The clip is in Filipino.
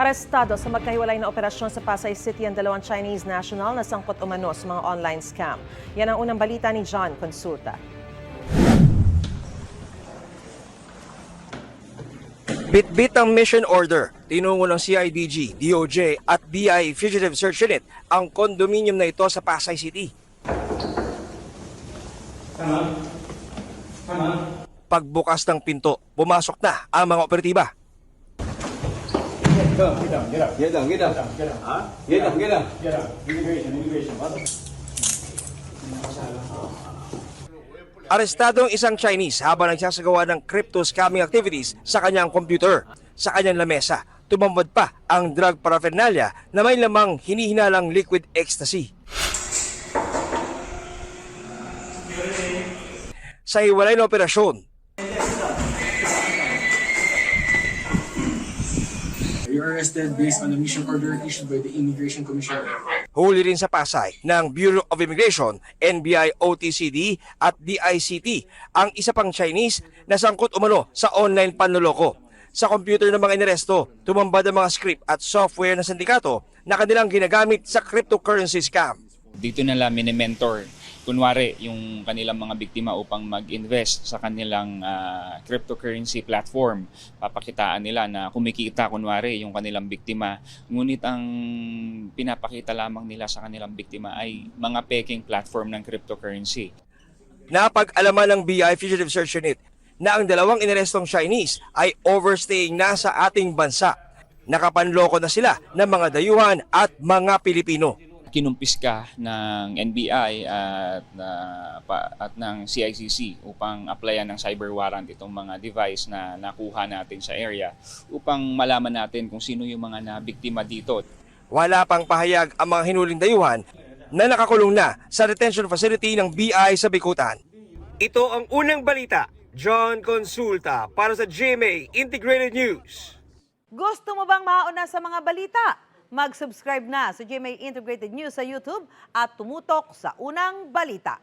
Arestado sa magkahiwalay na operasyon sa Pasay City ang dalawang Chinese national na sangkot umano sa mga online scam. Yan ang unang balita ni John Consulta. Bitbit ang mission order. Tinungo ng CIDG, DOJ at BI Fugitive Search Unit ang kondominium na ito sa Pasay City. Pagbukas ng pinto, pumasok na ang mga operatiba. Arestado ang isang Chinese habang nagsasagawa ng crypto scamming activities sa kanyang computer. Sa kanyang lamesa, tumambad pa ang drug paraphernalia na may lamang hinihinalang liquid ecstasy. Sa hiwalay na operasyon, You are arrested based on a mission order issued by the Immigration Commissioner. huli rin sa Pasay ng Bureau of Immigration, NBI OTCD at DICT ang isa pang Chinese na sangkot umano sa online panloloko. Sa computer ng mga inaresto, tumambad ang mga script at software ng sindikato na kanilang ginagamit sa cryptocurrency scam. Dito nila mini-mentor, kunwari yung kanilang mga biktima upang mag-invest sa kanilang cryptocurrency platform. Papakitaan nila na kumikita kunwari yung kanilang biktima. Ngunit ang pinapakita lamang nila sa kanilang biktima ay mga peking platform ng cryptocurrency. Napag-alaman ng BI Fugitive Search Unit na ang dalawang inarestong Chinese ay overstaying na sa ating bansa. Nakapanloko na sila ng mga dayuhan at mga Pilipino. Kinumpis ka ng NBI at ng CICC upang applyan ng cyber warrant itong mga device na nakuha natin sa area upang malaman natin kung sino yung mga nabiktima dito. Wala pang pahayag ang mga hinuling dayuhan na nakakulong na sa detention facility ng BI sa Bikutan. Ito ang unang balita. John Consulta para sa GMA Integrated News. Gusto mo bang mauna sa mga balita? Mag-subscribe na sa GMA Integrated News sa YouTube at tumutok sa unang balita.